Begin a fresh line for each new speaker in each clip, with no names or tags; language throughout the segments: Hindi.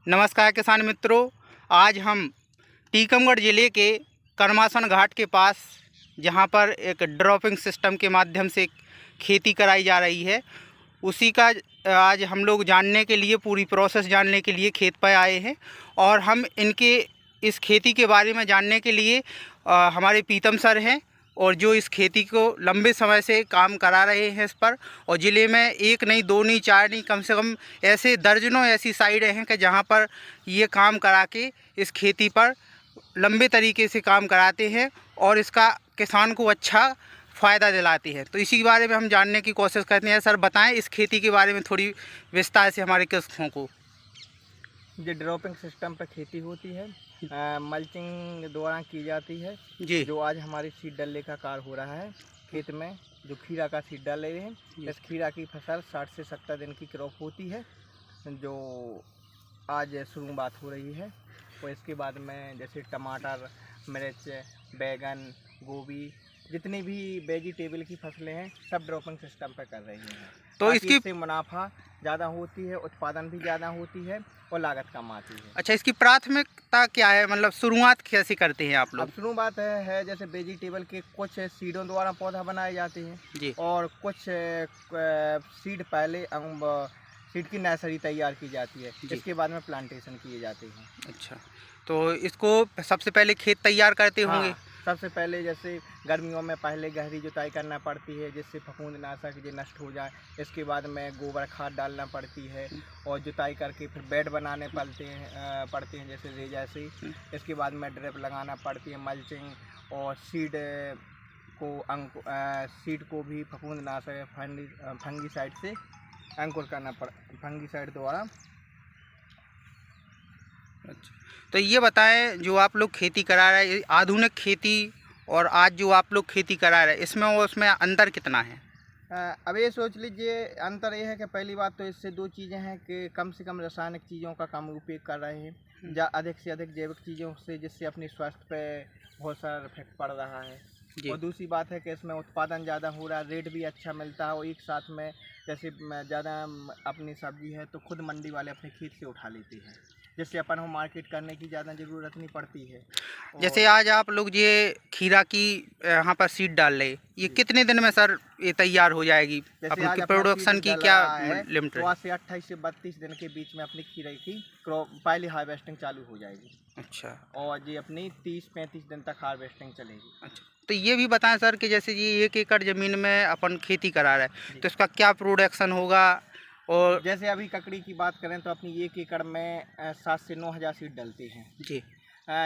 नमस्कार किसान मित्रों। आज हम टीकमगढ़ ज़िले के करमासन घाट के पास, जहां पर एक ड्रॉपिंग सिस्टम के माध्यम से खेती कराई जा रही है, उसी का आज हम लोग जानने के लिए, पूरी प्रोसेस जानने के लिए खेत पर आए हैं। और हम इनके इस खेती के बारे में जानने के लिए हमारे पीतम सर हैं, और जो इस खेती को लंबे समय से काम करा रहे हैं इस पर। और ज़िले में एक नहीं, दो नहीं, चार नहीं, कम से कम ऐसे दर्जनों ऐसी साइडें हैं कि जहां पर ये काम करा के इस खेती पर लंबे तरीके से काम कराते हैं और इसका किसान को अच्छा फ़ायदा दिलाते हैं। तो इसी के बारे में हम जानने की कोशिश करते हैं। सर बताएं इस खेती के बारे में थोड़ी विस्तार से हमारे किसानों को।
जो ड्रॉपिंग सिस्टम पर खेती होती है, मल्चिंग द्वारा की जाती है।
जी।
जो आज हमारी सीड डलने का कार्य हो रहा है खेत में, जो खीरा का सीड डाल रहे हैं। इस खीरा की फसल 60 से 70 दिन की क्रॉप होती है, जो आज शुरुआत हो रही है। और इसके बाद में जैसे टमाटर, मिर्च, बैगन, गोभी, जितनी भी वेजिटेबल की फसलें हैं, सब ड्रॉपिंग सिस्टम पर कर रही हैं।
तो इससे
मुनाफा ज़्यादा होती है, उत्पादन भी ज़्यादा होती है और लागत कम आती है।
अच्छा, इसकी प्राथमिकता क्या है, मतलब शुरुआत कैसे करते हैं आप लोग?
अब शुरुआत है जैसे वेजिटेबल के कुछ सीडों द्वारा पौधा बनाए जाते हैं
जी।
और कुछ सीड पहले सीड की नर्सरी तैयार की जाती है। इसके बाद में प्लांटेशन किए जाते हैं।
अच्छा, तो इसको सबसे पहले खेत तैयार करते होंगे?
हाँ, सबसे पहले जैसे गर्मियों में पहले गहरी जुताई करना पड़ती है, जिससे फफूंदनाशक जो नष्ट हो जाए। इसके बाद में गोबर खाद डालना पड़ती है और जुताई करके फिर बेड बनाने पड़ते हैं जैसे रेजा से। इसके बाद में ड्रिप लगाना पड़ती है, मल्चिंग, और सीड को भी फफूंदनाशक फंगीसाइड से अंकुर करना फंगीसाइड द्वारा।
अच्छा, तो ये बताएं, जो आप लोग खेती करा रहे हैं, आधुनिक खेती और आज जो आप लोग खेती करा रहे हैं, इसमें और उसमें अंतर कितना है?
अब ये सोच लीजिए, अंतर ये है कि पहली बात तो इससे दो चीज़ें हैं कि कम से कम रासायनिक चीज़ों का कम उपयोग कर रहे हैं, या अधिक से अधिक जैविक चीज़ों से, जिससे अपनी स्वास्थ्य पे बहुत सारा इफेक्ट पड़ रहा है। और दूसरी बात है कि इसमें उत्पादन ज़्यादा हो रहा है, रेट भी अच्छा मिलता है। और एक साथ में जैसे ज़्यादा अपनी सब्जी है तो खुद मंडी वाले अपने खेत से उठा लेते हैं, जिससे अपन को मार्केट करने की ज़्यादा ज़रूरत नहीं पड़ती है।
जैसे आज आप लोग ये खीरा की यहाँ पर सीड डाल रहे, ये कितने दिन में सर ये तैयार हो जाएगी? अपनी प्रोडक्शन की क्या लिमिट
तो
है?
आज से 28 से 32 दिन के बीच में अपनी खीरे की पहली हार्वेस्टिंग चालू हो जाएगी।
अच्छा।
और ये अपनी 30-35 दिन तक हार्वेस्टिंग चलेगी।
अच्छा, तो ये भी बताएं सर कि जैसे ये 1 एकड़ ज़मीन में अपन खेती करा रहे हैं, तो इसका क्या प्रोडक्शन होगा? और
जैसे अभी ककड़ी की बात करें तो अपनी 1 एकड़ में 7 से 9 हज़ार सीड डलते हैं
जी।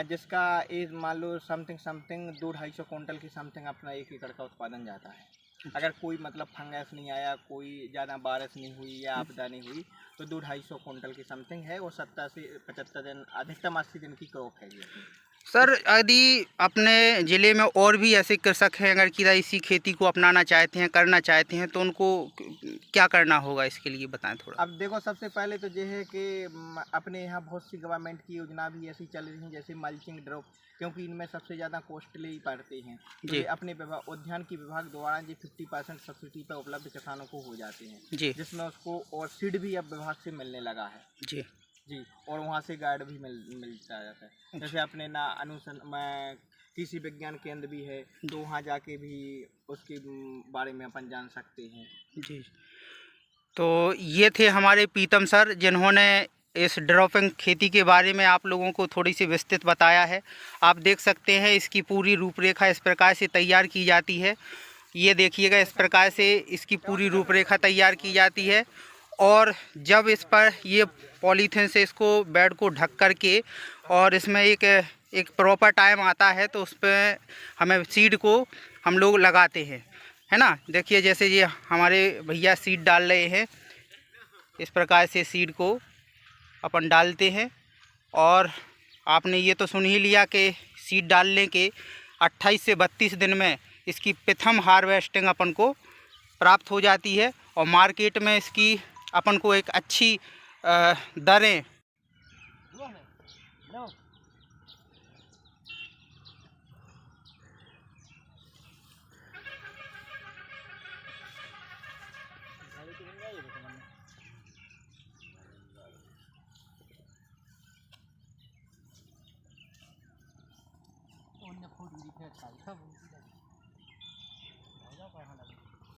जिसका एक मान लो समथिंग 200-250 कुंटल की समथिंग अपना 1 एकड़ का उत्पादन जाता है। अगर कोई मतलब फंगस नहीं आया, कोई ज़्यादा बारिश नहीं हुई या आपदा नहीं हुई, तो 200-250 कुंटल की समथिंग है। और 70 से 75 दिन, अधिकतम 80 दिन की क्रॉप है ये।
सर, यदि अपने ज़िले में और भी ऐसे कृषक हैं, अगर कि इसी खेती को अपनाना चाहते हैं, करना चाहते हैं, तो उनको क्या करना होगा, इसके लिए बताएं थोड़ा।
अब देखो, सबसे पहले तो ये है कि अपने यहाँ बहुत सी गवर्नमेंट की योजना भी ऐसी चल रही हैं, जैसे मल्चिंग ड्रॉप, क्योंकि इनमें सबसे ज़्यादा कॉस्टली पड़ते हैं। तो ये अपने उद्यान की विभाग द्वारा ये 50% सब्सिडी पर उपलब्ध किसानों को हो जाते हैं जी, जिसमें उसको और सीड भी अब विभाग से मिलने लगा है जी जी। और वहाँ से गाइड भी मिलता जाता है। जैसे अपने ना में कृषि विज्ञान केंद्र भी है, तो वहाँ जाके भी उसके बारे में अपन जान सकते हैं
जी। तो ये थे हमारे पीतम सर, जिन्होंने इस ड्रॉपिंग खेती के बारे में आप लोगों को थोड़ी सी विस्तृत बताया है। आप देख सकते हैं इसकी पूरी रूपरेखा इस प्रकार से तैयार की जाती है। ये देखिएगा, इस प्रकार से इसकी पूरी रूपरेखा तैयार की जाती है। और जब इस पर ये पॉलीथीन से इसको बेड को ढक कर के, और इसमें एक प्रॉपर टाइम आता है, तो उस पर हमें सीड को हम लोग लगाते हैं, है ना। देखिए, जैसे ये हमारे भैया सीड डाल रहे हैं, इस प्रकार से सीड को अपन डालते हैं। और आपने ये तो सुन ही लिया कि सीड डालने के 28 से 32 दिन में इसकी प्रथम हार्वेस्टिंग अपन को प्राप्त हो जाती है, और मार्केट में इसकी अपन को एक अच्छी दरें
फोन ने फोटो दिखे अच्छा सब